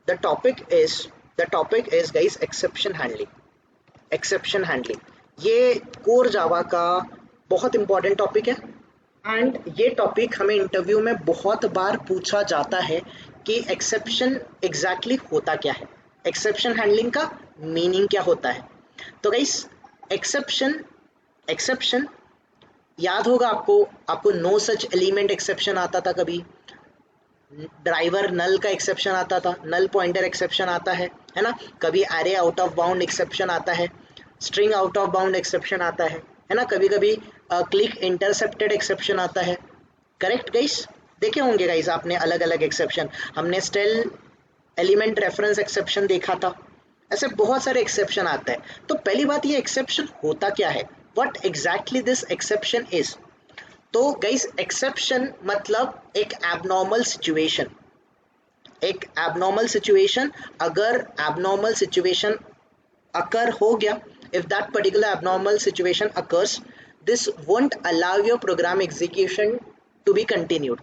The topic is guys exception handling. Exception handling ये core Java का बहुत important topic है एंड ये टॉपिक हमें इंटरव्यू में बहुत बार पूछा जाता है कि एक्सेप्शन एग्जैक्टली होता क्या है, एक्सेप्शन हैंडलिंग का मीनिंग क्या होता है। तो गाइस एक्सेप्शन एक्सेप्शन याद होगा आपको नो सच एलिमेंट एक्सेप्शन आता था, कभी ड्राइवर नल का एक्सेप्शन आता था, नल पॉइंटर एक्सेप्शन आता है ना, कभी array out of bound exception आता है, string out of bound exception आता है ना, कभी कभी क्लिक इंटरसेप्टेड एक्सेप्शन आता है। करेक्ट गाइस, देखे होंगे गाइस आपने अलग अलग एक्सेप्शन, हमने स्टेल एलिमेंट रेफरेंस एक्सेप्शन देखा था, ऐसे बहुत सारे एक्सेप्शन आते हैं। तो पहली बात ये एक्सेप्शन होता क्या है, what exactly this exception is. तो गाइस एक्सेप्शन मतलब एक एबनॉर्मल सिचुएशन, एक एबनॉर्मल सिचुएशन, अगर एबनॉर्मल सिचुएशन अकर हो गया, if that particular abnormal situation occurs, this won't allow your program execution to be continued.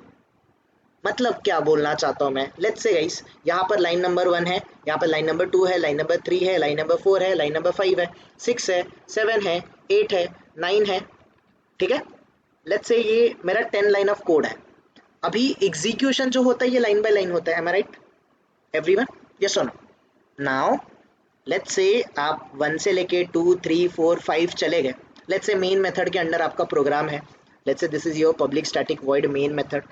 मतलब क्या बोलना चाहता हूँ मैं, लेट्स से गाइस यहाँ पर लाइन नंबर 1 है, यहाँ पर लाइन नंबर 2 है, लाइन नंबर 3 है, लाइन नंबर 4 है, लाइन नंबर 5 है, 6 है, 7 है, 8 है, 9 है, ठीक है। लेट्स से ये मेरा 10 लाइन ऑफ कोड है। अभी एग्जीक्यूशन जो होता है ये लाइन बाय लाइन होता है, एम आई राइट एवरीवन, यस और नो। नाउ लेट्स से आप 1 से लेके 2 3 4 5 चले गए, लेट्स से मेन मेथड के अंडर आपका प्रोग्राम है, let's say this is your public static void main method.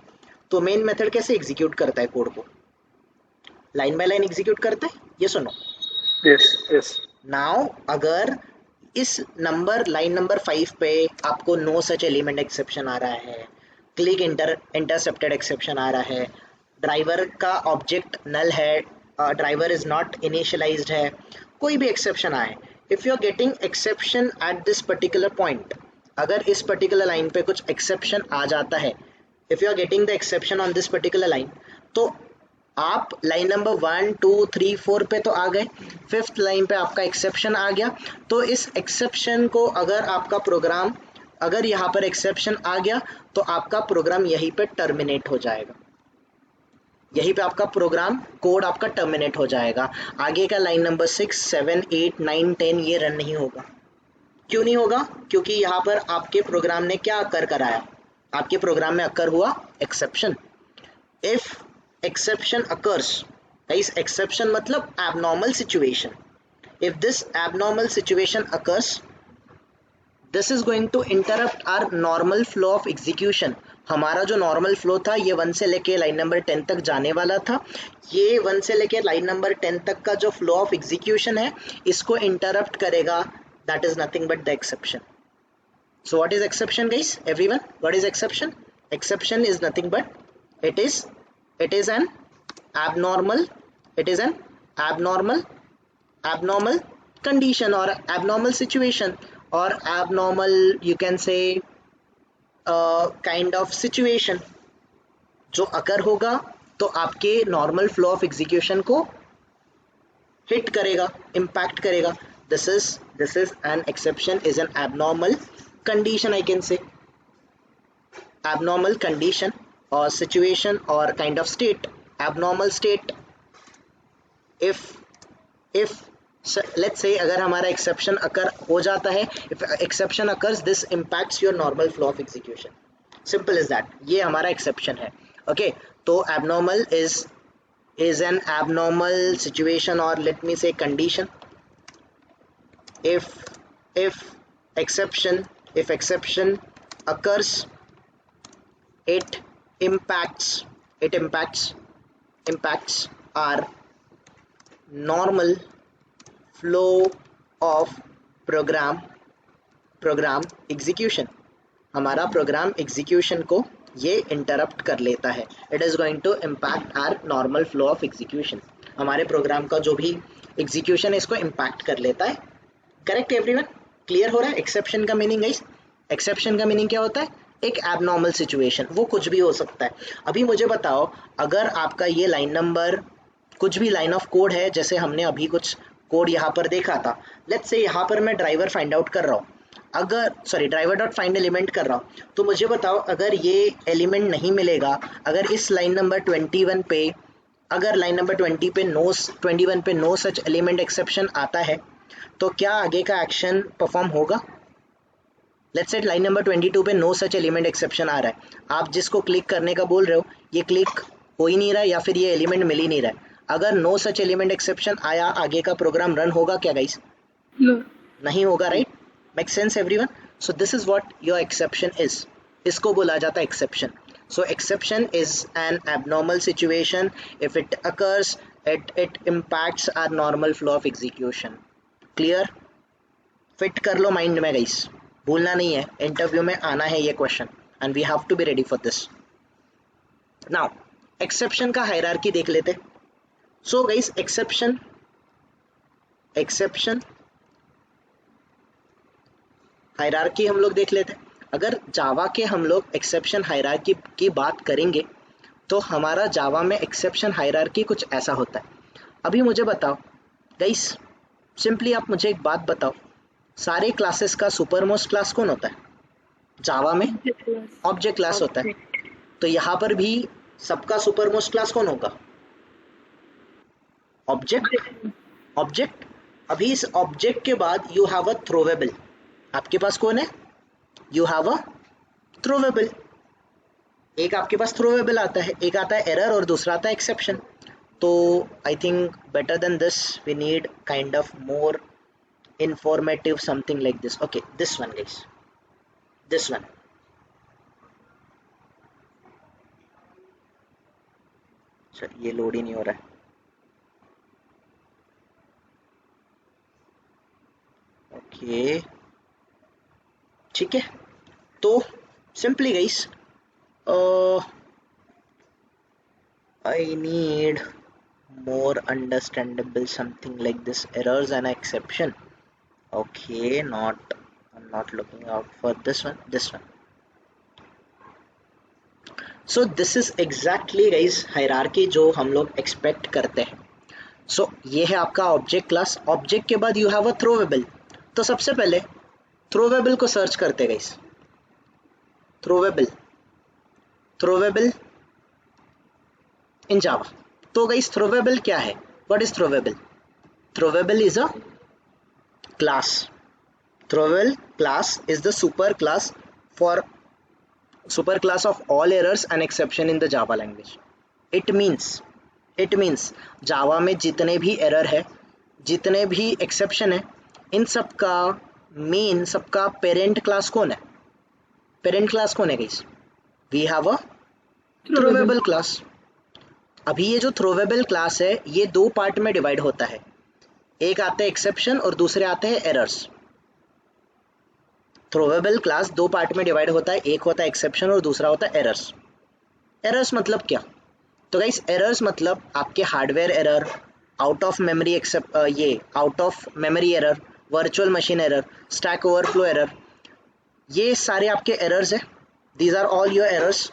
तो मेन मेथड कैसे एग्जीक्यूट करता है कोड को, लाइन बाय लाइन एग्जीक्यूट करता है, यस और नो। Yes yes. नाउ अगर इस नंबर लाइन नंबर 5 पे आपको नो सच एलिमेंट एक्सेप्शन आ रहा है, क्लिक इंटरसेप्टेड एक्सेप्शन आ रहा है, ड्राइवर का ऑब्जेक्ट नल है, ड्राइवर इज नॉट इनिशियलाइज्ड है, कोई भी एक्सेप्शन आए, if you are getting exception at this particular point, अगर इस पर्टिकुलर लाइन पे कुछ एक्सेप्शन आ जाता है, if you are getting the exception on this particular line, तो आप लाइन नंबर 1 2 3 4 पे तो आ गए, 5th लाइन पे आपका एक्सेप्शन आ गया, तो इस एक्सेप्शन को अगर आपका प्रोग्राम, अगर यहाँ पर एक्सेप्शन आ गया तो आपका प्रोग्राम यहीं पे टर्मिनेट हो जाएगा, यहीं पे आपका प्रोग्राम कोड आपका टर्मिनेट हो जाएगा। आगे का लाइन नंबर 6 7 8 9 10 ये रन नहीं होगा। क्यों नहीं होगा, क्योंकि यहाँ पर आपके प्रोग्राम ने क्या अकर कराया, आपके प्रोग्राम में अकर हुआ exception. If exception occurs, guys exception मतलब abnormal situation, if this abnormal situation occurs, this is going to interrupt our normal flow of execution। हमारा जो नॉर्मल फ्लो था ये 1 से लेके लाइन नंबर 10 तक जाने वाला था, ये 1 से लेके लाइन नंबर 10 तक का जो फ्लो ऑफ एग्जीक्यूशन है इसको इंटरप्ट करेगा, that is nothing but the exception. So what is exception guys, everyone, what is exception? Exception is nothing but it is an abnormal, it is an abnormal condition or abnormal situation or abnormal you can say kind of situation जो अकर होगा तो आपके normal flow of execution को hit करेगा, impact करेगा। This is an exception, is an abnormal condition, I can say abnormal condition or situation or kind of state, abnormal state। if let's say अगर हमारा exception occur हो जाता है, if exception occurs this impacts your normal flow of execution, simple as that, ये हमारा exception है। okay, तो abnormal is an abnormal situation or let me say condition। if exception occurs, it impacts our normal flow of program execution। हमारा program execution को ये interrupt कर लेता है, it is going to impact our normal flow of execution, हमारे program का जो भी एग्जीक्यूशन है इसको इम्पैक्ट कर लेता है। करेक्ट एवरीवन, क्लियर हो रहा है एक्सेप्शन का मीनिंग गाइस? एक्सेप्शन का मीनिंग क्या होता है? एक एबनॉर्मल सिचुएशन, वो कुछ भी हो सकता है। अभी मुझे बताओ, अगर आपका ये लाइन नंबर कुछ भी लाइन ऑफ कोड है, जैसे हमने अभी कुछ कोड यहाँ पर देखा था, लेट्स से यहाँ पर मैं ड्राइवर फाइंड आउट कर रहा हूँ, अगर ड्राइवर डॉट फाइंड एलिमेंट कर रहा हूँ, तो मुझे बताओ अगर ये एलिमेंट नहीं मिलेगा, अगर इस लाइन नंबर 21 पे अगर लाइन नंबर 20 पे 21 पे नो सच एलिमेंट एक्सेप्शन आता है तो क्या आगे का एक्शन परफॉर्म होगा? लेट्स सेट लाइन नंबर 22 पे नो सच एलिमेंट एक्सेप्शन आ रहा है, आप जिसको क्लिक करने का बोल रहे हो ये क्लिक हो ही नहीं रहा है या फिर ये एलिमेंट मिल ही नहीं रहा है। अगर नो सच एलिमेंट एक्सेप्शन आया, आगे का प्रोग्राम रन होगा क्या गाइस? No. नहीं होगा, right? Make sense everyone? So this is what your exception is. इसको बोला जाता है exception. So exception is an abnormal situation. If it occurs, it impacts our normal flow of execution. Clear? Fit कर लो mind में guys, भूलना नहीं है, interview में आना है ये question and we have to be ready for this. Now exception का हायरार्की देख लेते। So guys exception हायरार्की हम लोग देख लेते हैं। अगर जावा के हम लोग एक्सेप्शन हायरार्की की बात करेंगे तो हमारा जावा में एक्सेप्शन हायरार्की कुछ ऐसा होता है। अभी मुझे बताओ गाइस, सिंपली आप मुझे एक बात बताओ, सारे क्लासेस का सुपरमोस्ट क्लास कौन होता है जावा में? ऑब्जेक्ट क्लास होता है। तो यहाँ पर भी सबका सुपरमोस्ट क्लास कौन होगा? ऑब्जेक्ट। अभी इस ऑब्जेक्ट के बाद यू हैव अ थ्रोवेबल, आपके पास कौन है? You have a throwable. एक आपके पास थ्रोवेबल आता है, एक आता है एरर और दूसरा आता है एक्सेप्शन। तो I think better than this we need kind of more informative something like this. Okay, this one guys, this one. चल ये लोड ही नहीं हो रहा है। ओके ठीक है, तो simply guys I need more understandable something like this, errors and exception. Okay, I'm not looking out for this one. So this is exactly guys hierarchy जो हम लोग expect करते हैं। So ये है आपका ऑब्जेक्ट क्लास। ऑब्जेक्ट के बाद यू हैव अ थ्रोवेबल। तो सबसे पहले थ्रोवेबल को सर्च करते हैं गाइस। थ्रोवेबल इन जावा। तो गाइस थ्रोवेबल क्या है? What is throwable? Throwable is a class. Throwable class is the super class of all errors and exception in the Java language. It means Java में जितने भी error है, जितने भी exception है, इन सब का main, सबका parent class कौन है? Parent class कौन है guys? We have a throwable class. अभी ये जो throwable class है ये दो पार्ट में डिवाइड होता है, एक आते हैं एक्सेप्शन और दूसरे आते हैं एरर्स। थ्रोवेबल क्लास दो पार्ट में डिवाइड होता है, एक होता है एक्सेप्शन और दूसरा होता है एरर्स। एरर्स मतलब क्या? तो गाइस एरर्स मतलब आपके hardware error, out of memory out of memory error, virtual machine error, stack overflow error, ये सारे आपके एरर्स है। These are all your errors.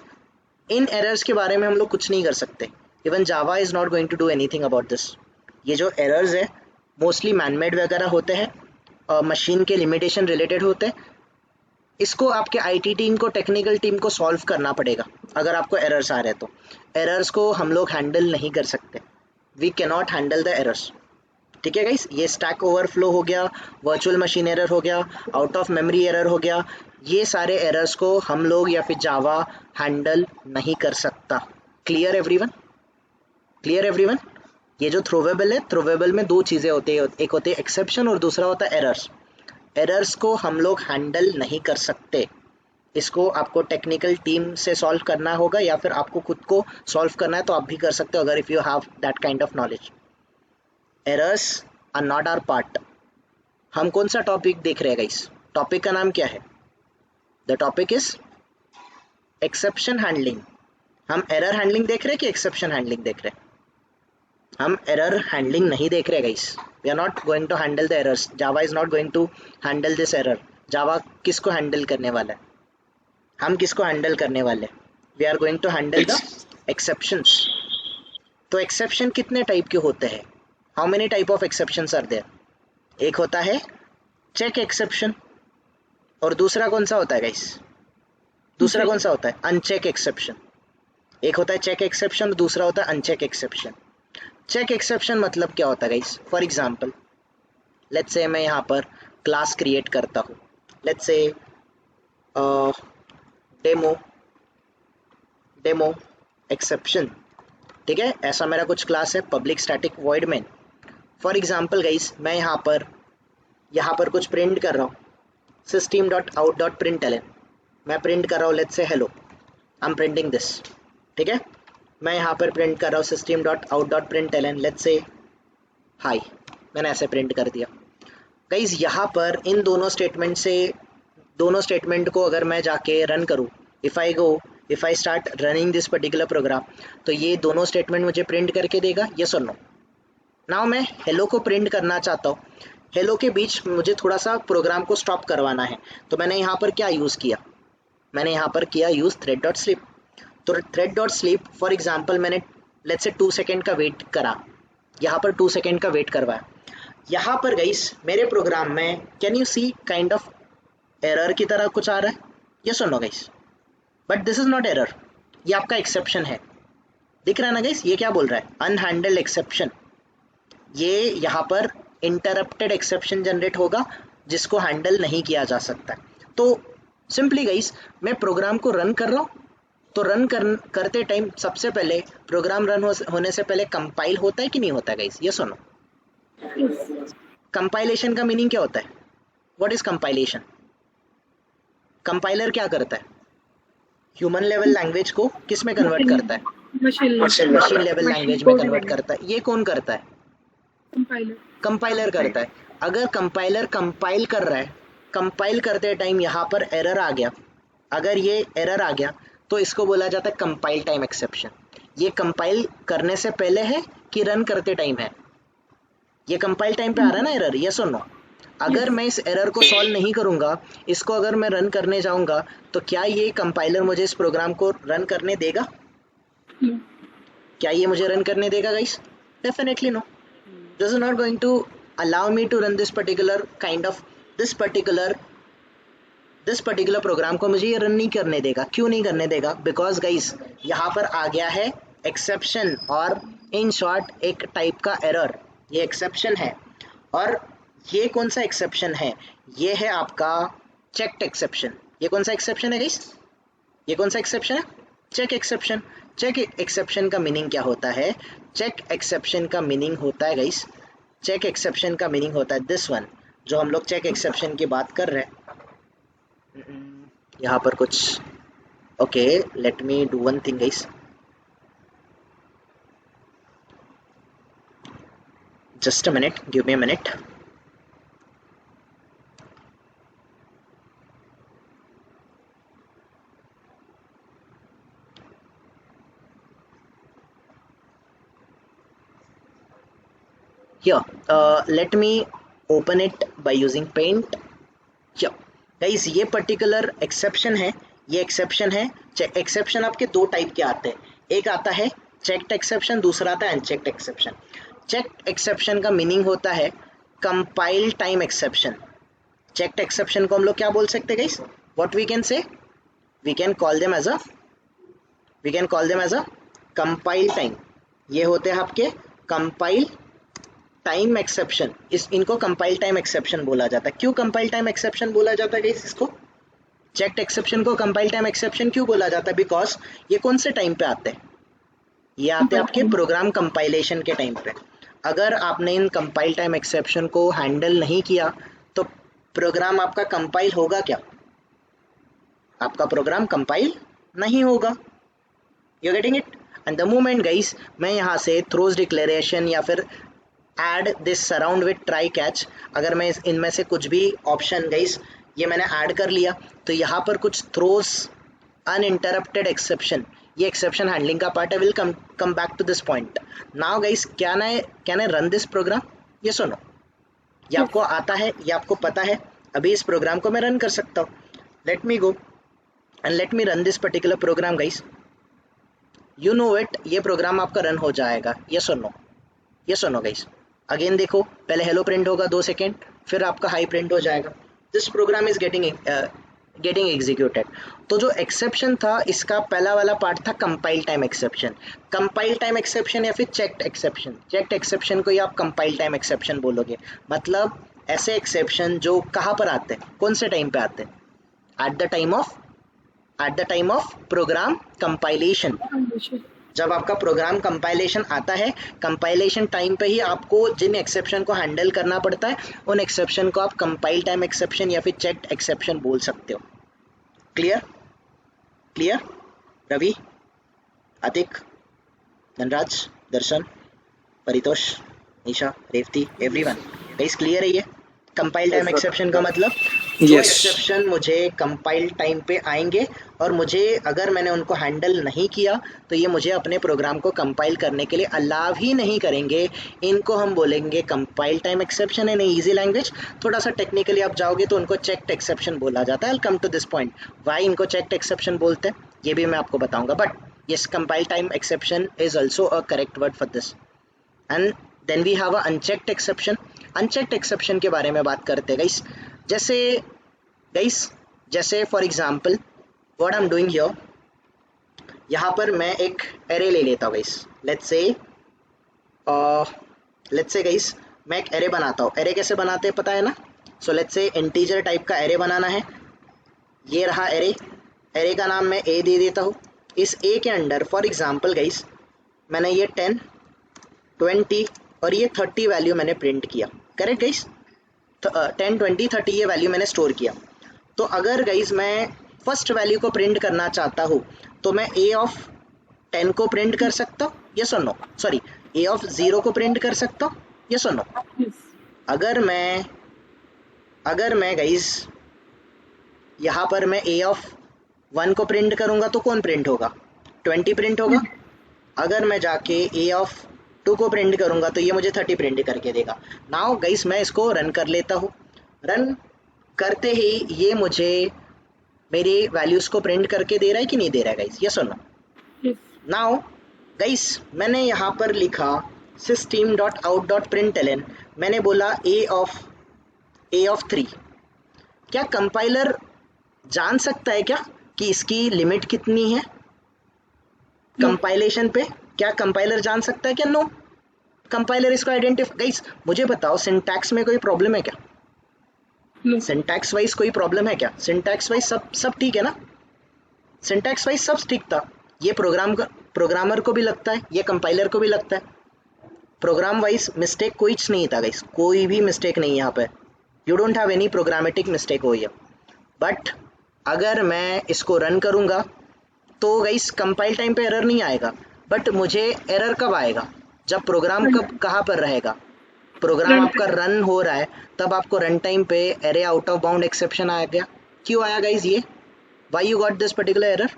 इन एरर्स के बारे में हम लोग कुछ नहीं कर सकते। Even Java is not going to do anything about this. ये जो एरर्स है मोस्टली मैनमेड वगैरह होते हैं, मशीन के लिमिटेशन रिलेटेड होते हैं। इसको आपके आईटी टीम को, टेक्निकल टीम को सॉल्व करना पड़ेगा। अगर आपको एरर्स आ रहे हैं तो एरर्स को हम लोग हैंडल नहीं कर सकते। We can not handle the errors. ठीक है गाइस, ये स्टैक ओवरफ्लो हो गया, वर्चुअल मशीन एरर हो गया, आउट ऑफ मेमोरी एरर हो गया, ये सारे एरर्स को हम लोग या फिर जावा हैंडल नहीं कर सकता। Clear everyone? Clear everyone? ये जो थ्रोवेबल है, थ्रोवेबल में दो चीज़ें होती है, एक होती है एक्सेप्शन और दूसरा होता है एरर्स। एरर्स को हम लोग हैंडल नहीं कर सकते। इसको आपको टेक्निकल टीम से सॉल्व करना होगा या फिर आपको खुद को सॉल्व करना है तो आप भी कर सकते हो, अगर if you have that kind of knowledge. Errors are not our part. हम कौन सा टॉपिक देख रहे हैं गाइस? टॉपिक का नाम क्या है? The topic is exception handling. हम एरर हैंडलिंग देख रहे हैं कि एक्सेप्शन हैंडलिंग देख रहे हैं? हम एरर हैंडलिंग नहीं देख रहे guys. We are not going to handle the errors. Java is not going to handle this error. Java किसको हैंडल करने वाला है? हम किसको हैंडल करने वाले? We are going to handle the exceptions. तो एक्सेप्शन कितने टाइप के होते हैं? How many type of exceptions are there? एक होता है चेक एक्सेप्शन और दूसरा कौन सा होता है गाइस? दूसरा कौन सा होता है? Uncheck exception. एक होता है चेक एक्सेप्शन, दूसरा होता है अनचेक एक्सेप्शन। चेक एक्सेप्शन मतलब क्या होता है guys? For example let's say मैं यहाँ पर क्लास क्रिएट करता हूँ, let's say demo demo exception, ठीक है, ऐसा मेरा कुछ क्लास है public static void main. For example guys मैं यहाँ पर कुछ प्रिंट कर रहा हूँ, system.out.println, मैं प्रिंट कर रहा हूँ let's say hello, I am printing this, ठीक है। मैं यहाँ पर प्रिंट कर रहा हूँ system.out.println, लेट्स से हाई, मैंने ऐसे प्रिंट कर दिया। गाइस यहाँ पर इन दोनों स्टेटमेंट को अगर मैं जाके रन करूँ, if I start running this particular program, तो ये दोनों स्टेटमेंट मुझे प्रिंट करके देगा, यस और नो। नाउ मैं हेलो को प्रिंट करना चाहता हूँ, हेलो के बीच मुझे थोड़ा सा प्रोग्राम को स्टॉप करवाना है, तो मैंने यहाँ पर क्या यूज़ किया? मैंने यहाँ पर किया यूज़ thread.sleep। तो thread.sleep फॉर एग्जांपल मैंने लेट्स से 2 सेकेंड का वेट करा, यहाँ पर 2 सेकेंड का वेट करवाया। यहाँ पर गाइस मेरे प्रोग्राम में can you see kind of error की तरह कुछ आ रहा है, यस और no guys? But this is not error, ये आपका एक्सेप्शन है, दिख रहा है ना गाइस? ये क्या बोल रहा है? अनहैंडल्ड एक्सेप्शन। ये यहाँ पर इंटरप्टेड एक्सेप्शन जनरेट होगा जिसको हैंडल नहीं किया जा सकता। तो सिंपली गाइस मैं प्रोग्राम को रन कर रहा हूँ, तो करते टाइम सबसे पहले प्रोग्राम रन होने से पहले कंपाइल होता है कि नहीं होता है गाइस? ये सुनो, कंपाइलेशन का मीनिंग क्या होता है? What is compilation? कंपाइलर क्या करता है? ह्यूमन लेवल लैंग्वेज को किस में कन्वर्ट करता है? मशीन लेवल लैंग्वेज में कन्वर्ट करता है। ये कौन करता है? कंपाइलर करता है। अगर कंपाइलर कंपाइल कर रहा है, कंपाइल करते टाइम यहाँ पर एरर आ गया, अगर ये एरर आ गया तो इसको बोला जाता है कंपाइल टाइम एक्सेप्शन। ये कंपाइल करने से पहले है कि रन करते टाइम है? ये कंपाइल टाइम पे आ रहा है ना एरर, यस और नो? अगर मैं इस एरर को सॉल्व नहीं करूंगा, इसको अगर मैं रन करने जाऊंगा, तो क्या ये कंपाइलर मुझे इस प्रोग्राम को रन करने देगा? क्या ये मुझे रन करने देगा guys? Definitely no. This is not going to allow me to run this particular program को मुझे ये रन नहीं करने देगा। क्यों नहीं करने देगा? बिकॉज गाइस यहाँ पर आ गया है एक्सेप्शन, और इन शॉर्ट एक टाइप का एरर, ये एक्सेप्शन है। और ये कौन सा एक्सेप्शन है? ये है आपका चेक्ड एक्सेप्शन। ये कौन सा एक्सेप्शन है गाइस? ये कौन सा एक्सेप्शन है? Check exception. चेक एक्सेप्शन का मीनिंग क्या होता है? चेक एक्सेप्शन का मीनिंग होता है गाइस, चेक एक्सेप्शन का मीनिंग होता है दिस वन, जो हम लोग चेक एक्सेप्शन की बात कर रहे हैं। यहाँ पर कुछ okay, let me do one thing guys, just a minute, give me a minute. Here, let me open it by using paint. Here, guys, ये पर्टिकुलर एक्सेप्शन है, ये एक्सेप्शन है। एक्सेप्शन आपके दो टाइप के आते हैं, एक आता है चेक्ड एक्सेप्शन, दूसरा आता है अनचेक्ड एक्सेप्शन। चेक्ड एक्सेप्शन का मीनिंग होता है compile time exception. Checked exception को हम लोग क्या बोल सकते हैं guys? What we can say? We can call them as a compile time. ये होते हैं आपके कंपाइल टाइम एक्सेप्शन। इनको कंपाइल टाइम एक्सेप्शन बोला जाता है। क्यों कंपाइल टाइम एक्सेप्शन बोला जाता है गाइस इसको? चेक्ड एक्सेप्शन को कंपाइल टाइम एक्सेप्शन क्यों बोला जाता है? बिकॉज ये कौन से टाइम पे आते हैं? ये आते हैं आपके प्रोग्राम कंपाइलेशन के टाइम पे। अगर आपने इन कंपाइल टाइम एक्सेप्शन को हैंडल नहीं किया तो प्रोग्राम आपका कंपाइल होगा क्या? आपका प्रोग्राम कंपाइल नहीं होगा। You getting it? And the moment guys मैं यहाँ से थ्रोज डिक्लेरेशन या फिर add this surround with try catch, अगर मैं इनमें से कुछ भी ऑप्शन गाइस ये मैंने ऐड कर लिया, तो यहाँ पर कुछ थ्रोज अनइंटरप्टेड एक्सेप्शन, ये एक्सेप्शन हैंडलिंग का पार्ट है। Will come back to this point now guys. Can I run this program? ये सुनो, ये आपको आता है, ये आपको पता है, अभी इस प्रोग्राम को मैं रन कर सकता हूँ। Let me go and let me run this particular program guys. You know it, ये प्रोग्राम आपका रन हो जाएगा। ये सुनो, ये सुनो गाइस, अगेन देखो, पहले हेलो प्रिंट होगा 2 सेकेंड, फिर आपका हाई प्रिंट हो जाएगा। This program is getting getting executed. तो जो एक्सेप्शन था इसका पहला वाला पार्ट था compile time exception. Compile time exception या फिर चेक्ड एक्सेप्शन, चेक्ड एक्सेप्शन को ही आप कंपाइल टाइम एक्सेप्शन बोलोगे। मतलब ऐसे एक्सेप्शन जो कहाँ पर आते हैं, कौन से टाइम पे आते हैं? At the time of program compilation. जब आपका प्रोग्राम कंपाइलेशन आता है, कंपाइलेशन टाइम पे ही आपको जिन एक्सेप्शन को हैंडल करना पड़ता है उन एक्सेप्शन को आप कंपाइल टाइम एक्सेप्शन या फिर चेक्ड एक्सेप्शन बोल सकते हो। क्लियर? क्लियर? रवि, अतिक, धनराज, दर्शन, परितोष, निशा, रेवती, एवरीवन, गाइस क्लियर है ये कंपाइल टाइम एक्सेप्शन का मतलब? जो एक्सेप्शन मुझे कंपाइल टाइम पे आएंगे और मुझे अगर मैंने उनको हैंडल नहीं किया तो ये मुझे अपने प्रोग्राम को कंपाइल करने के लिए अलाव ही नहीं करेंगे, इनको हम बोलेंगे compile time exception. In easy language थोड़ा सा टेक्निकली आप जाओगे तो उनको चेक्ड एक्सेप्शन बोला जाता है। I will come to this point, why इनको चेक्ड एक्सेप्शन बोलते हैं ये भी मैं आपको बताऊंगा, but yes compile time exception is also a correct word for this. And then we have a unchecked exception. Unchecked exception के बारे में बात करते हैं गाइस। जैसे for example what I am doing here, यहाँ पर मैं एक एरे ले लेता हूँ गाइस। लेट्स से गाइस मैं एक एरे बनाता हूँ। एरे कैसे बनाते हैं पता है ना? So let's say integer type का एरे बनाना है। ये रहा एरे, एरे का नाम मैं ए दे देता हूँ। इस ए के अंडर फॉर एग्जांपल गाइस मैंने ये 10, 20 और ये 30 वैल्यू मैंने प्रिंट किया। Correct guys? 10, 20, 30 ये वैल्यू मैंने स्टोर किया। तो अगर गाइस मैं फर्स्ट वैल्यू को प्रिंट करना चाहता हूँ तो मैं ए ऑफ 10 को प्रिंट कर सकता हूँ, यस और नो? सॉरी, ए ऑफ 0 को प्रिंट कर सकता हूँ, यस और नो? अगर मैं गाइस यहाँ पर मैं ए ऑफ 1 को प्रिंट करूँगा तो कौन प्रिंट होगा? 20 प्रिंट होगा। अगर मैं जाके ए ऑफ 2 को प्रिंट करूँगा तो ये मुझे 30 प्रिंट करके देगा। नाउ गाइस मैं इसको रन कर लेता हूँ। रन करते ही ये मुझे मेरी वैल्यूज़ को प्रिंट करके दे रहा है कि नहीं दे रहा है गाइस, यस और नो? नाउ गाइस मैंने यहाँ पर लिखा system.out.println, मैंने बोला ए ऑफ 3। क्या कंपाइलर जान सकता है क्या कि इसकी लिमिट कितनी है कंपाइलेशन पे? क्या कंपाइलर जान सकता है क्या? नो, कंपाइलर इसको आइडेंटिफाई। गाइस मुझे बताओ सिंटैक्स में कोई प्रॉब्लम है क्या? सिंटैक्स वाइज कोई प्रॉब्लम है क्या? सिंटैक्स वाइज सब ठीक है ना? सिंटैक्स वाइज सब ठीक था। ये प्रोग्रामर को भी लगता है, ये कंपाइलर को भी लगता है। प्रोग्राम वाइज मिस्टेक कोई नहीं था गाइस, कोई भी मिस्टेक नहीं है यहाँ पे। You don't have any programmatic mistake हो है। बट अगर मैं इसको रन करूँगा तो गाइस कंपाइल टाइम पे एरर नहीं आएगा, बट मुझे एरर कब आएगा? जब प्रोग्राम कहाँ पर रहेगा? प्रोग्राम आपका रन हो रहा है तब आपको रन टाइम पे array out of bound exception आ गया। क्यों आया गाइस ये? Why you got this particular error?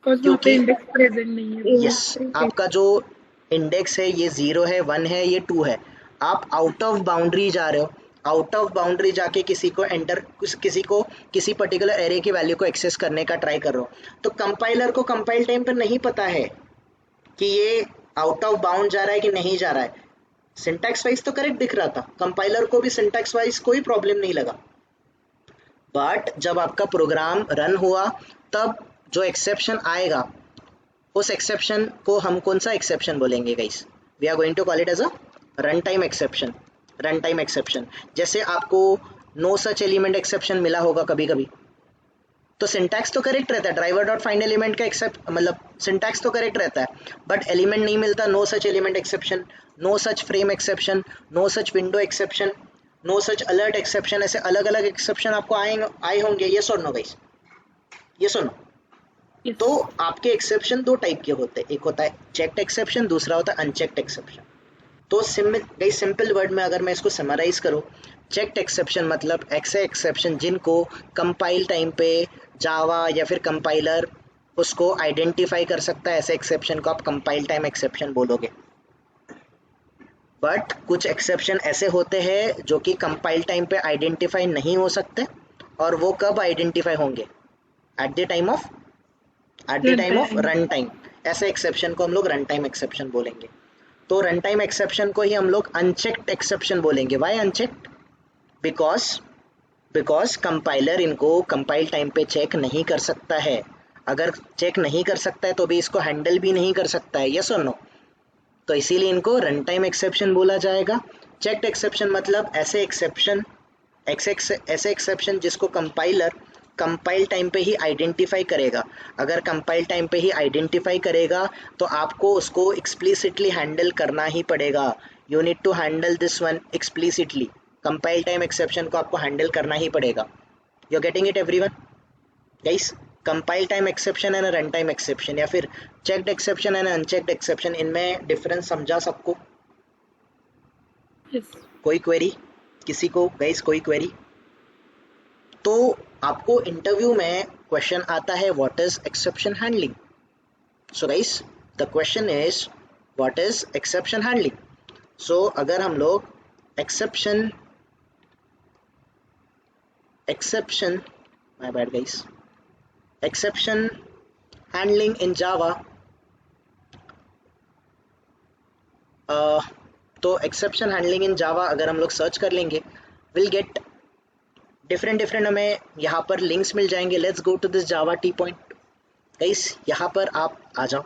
क्योंकि इंडेक्स प्रेजेंट नहीं है। यस, आपका जो इंडेक्स है ये 0 है, 1 है, ये 2 है। आप आउट ऑफ बाउंड्री जा रहे हो। आउट ऑफ बाउंड्री जाके किसी को किसी पर्टिकुलर एरे की वैल्यू को एक्सेस करने का ट्राई कर रहे हो, तो कंपाइलर को कंपाइल टाइम पर नहीं पता है कि ये आउट ऑफ बाउंड जा रहा है कि नहीं जा रहा है। सिंटैक्स वाइज तो करेक्ट दिख रहा था, कंपाइलर को भी सिंटैक्स वाइज कोई प्रॉब्लम नहीं लगा। बट जब आपका प्रोग्राम रन हुआ तब जो एक्सेप्शन आएगा उस एक्सेप्शन को हम कौन सा एक्सेप्शन बोलेंगे guys? We are going to call it as a run time exception. Run time exception जैसे आपको नो सच एलिमेंट एक्सेप्शन मिला होगा कभी कभी, तो सिंटैक्स तो करेक्ट रहता है, ड्राइवर डॉट फाइंड एलिमेंट का एक्सेप्ट मतलब सिंटैक्स तो करेक्ट रहता है, बट एलिमेंट नहीं मिलता। No such element exception, no such frame exception, no such window exception, no such alert exception, ऐसे अलग अलग एक्सेप्शन आपको आए होंगे। यस और नो गाइस? यस और नो? तो आपके एक्सेप्शन दो टाइप के होते हैं, एक होता है चेक्ड एक्सेप्शन, दूसरा होता है अनचेक्ड एक्सेप्शन। तो सिंपल वर्ड में अगर मैं इसको समराइज करूँ, चेक्ड एक्सेप्शन मतलब ऐसे एक्सेप्शन जिनको कंपाइल टाइम पे जावा या फिर कंपाइलर उसको आइडेंटिफाई कर सकता है, ऐसे एक्सेप्शन को आप कंपाइल टाइम एक्सेप्शन बोलोगे। बट कुछ एक्सेप्शन ऐसे होते हैं जो कि कंपाइल टाइम पे आइडेंटिफाई नहीं हो सकते, और वो कब आइडेंटिफाई होंगे? Eight the time of run time. ऐसे एक्सेप्शन को हम लोग रन टाइम एक्सेप्शन बोलेंगे। तो रन टाइम एक्सेप्शन को ही हम लोग अनचेक्ड एक्सेप्शन बोलेंगे। Why unchecked? बिकॉज कंपाइलर इनको कंपाइल टाइम पे चेक नहीं कर सकता है। अगर चेक नहीं कर सकता है तो भी इसको हैंडल भी नहीं कर सकता है, यस और नो। तो इसीलिए इनको रन टाइम एक्सेप्शन बोला जाएगा। चेक्ड एक्सेप्शन मतलब ऐसे एक्सेप्शन जिसको कंपाइलर कंपाइल टाइम पे ही आइडेंटिफाई करेगा। अगर कंपाइल टाइम पे ही आइडेंटिफाई करेगा तो आपको उसको एक्सप्लिसिटली हैंडल करना ही पड़ेगा। You need to handle this one explicitly. Compile time exception को आपको हैंडल करना ही पड़ेगा। You getting it everyone? Guys, compile time exception and run time exception या फिर checked exception and unchecked exception, इनमें डिफरेंस समझा सबको? Yes. कोई क्वेरी किसी को? गाइस कोई क्वेरी? तो आपको इंटरव्यू में क्वेश्चन आता है what is exception handling. So guys the question is what is exception handling. So अगर हम लोग exception my bad guys, exception handling in Java, तो एक्सेप्शन हैंडलिंग इन जावा अगर हम लोग सर्च कर लेंगे विल गेट डिफरेंट हमें यहाँ पर लिंक्स मिल जाएंगे। Let's go to this Java T point. Guys यहाँ पर आप आ जाओ।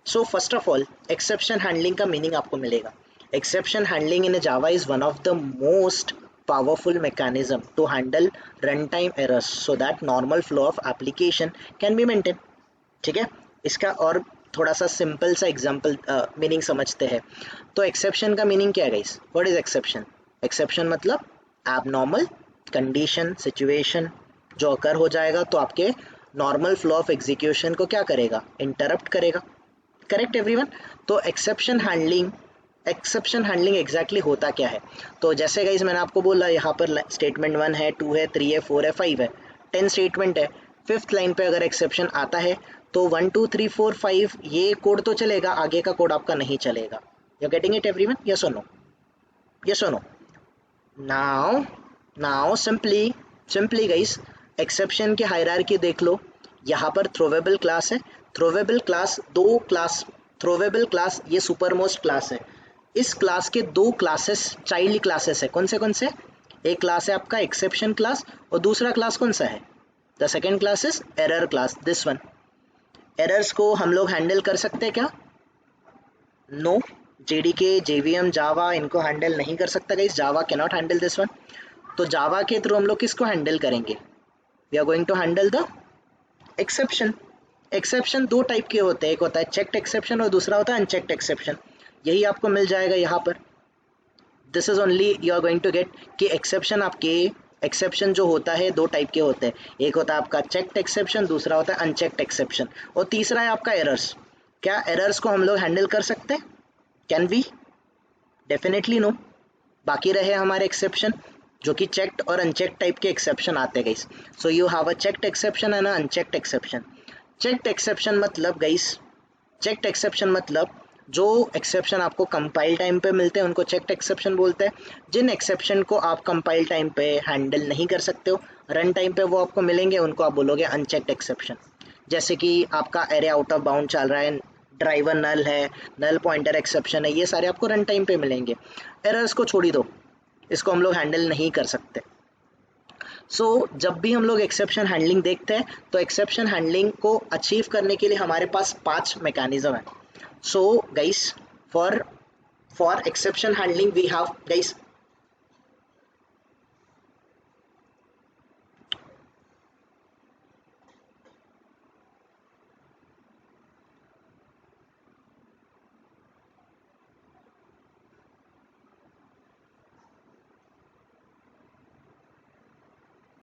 So first of all exception handling का मीनिंग आपको मिलेगा। Exception handling in Java is one of the most powerful mechanism to handle runtime errors so that normal flow of application can be maintained। ठीक है, इसका और थोड़ा सा simple सा एग्जांपल मीनिंग समझते हैं। तो एक्सेप्शन का मीनिंग क्या है guys? What is exception? Exception मतलब एबनॉर्मल कंडीशन सिचुएशन जो अकर हो जाएगा तो आपके नॉर्मल फ्लो ऑफ एग्जीक्यूशन को क्या करेगा? इंटरप्ट करेगा। Correct everyone? तो एक्सेप्शन हैंडलिंग एग्जैक्टली होता क्या है? तो जैसे गाइस मैंने आपको बोला यहाँ पर स्टेटमेंट 1 है, 2 है, 3 है, 4 है, 5 है, 10 स्टेटमेंट है। 5th लाइन पे अगर एक्सेप्शन आता है तो 1 2 3 4 5 ये कोड तो चलेगा, आगे का कोड आपका नहीं चलेगा। You getting it everyone? Yes और नो? यस और no? Now simply guys exception की हायरार्की देख लो। यहाँ पर थ्रोवेबल क्लास है। थ्रोवेबल क्लास ये सुपरमोस्ट क्लास है। इस क्लास के दो क्लासेस चाइल्ड क्लासेस है। कौन से? एक क्लास है आपका एक्सेप्शन क्लास और दूसरा क्लास कौन सा है? The second class is error class, this one. Errors को हम लोग हैंडल कर सकते हैं क्या? नो। जेडीके, जेवीएम, जावा इनको हैंडल नहीं कर सकता guys. Java can not handle this one. तो जावा के थ्रू हम लोग किसको हैंडल करेंगे? We are going to handle the exception. Exception दो टाइप के होते हैं, एक होता है चेक्ड एक्सेप्शन और दूसरा होता है अनचेक्ड एक्सेप्शन। यही आपको मिल जाएगा यहाँ पर। This is only you are going to get कि एक्सेप्शन जो होता है दो टाइप के होते हैं। एक होता है आपका चेक्ड एक्सेप्शन, दूसरा होता है अनचेक्ड एक्सेप्शन, और तीसरा है आपका एरर्स। क्या एरर्स को हम लोग हैंडल कर सकते हैं? Can we? Definitely no. बाकी रहे हमारे एक्सेप्शन जो कि चेक्ड और अनचेक्ड टाइप के एक्सेप्शन आते हैं guys. So you have a checked exception and unchecked exception. Checked exception मतलब जो एक्सेप्शन आपको कंपाइल टाइम पे मिलते हैं उनको चेक्ड एक्सेप्शन बोलते हैं। जिन एक्सेप्शन को आप कंपाइल टाइम पे हैंडल नहीं कर सकते हो, रन टाइम पे वो आपको मिलेंगे, उनको आप बोलोगे अनचेक्ड एक्सेप्शन। जैसे कि आपका एरे आउट ऑफ बाउंड चल रहा है, ड्राइवर नल है, नल पॉइंटर एक्सेप्शन है, ये सारे आपको रन टाइम पे मिलेंगे। एरर्स को छोड़ ही दो, इसको हम लोग हैंडल नहीं कर सकते। जब भी हम लोग एक्सेप्शन हैंडलिंग देखते हैं तो एक्सेप्शन हैंडलिंग को अचीव करने के लिए हमारे पास 5 मैकेनिज्म है। So guys, for exception handling we have guys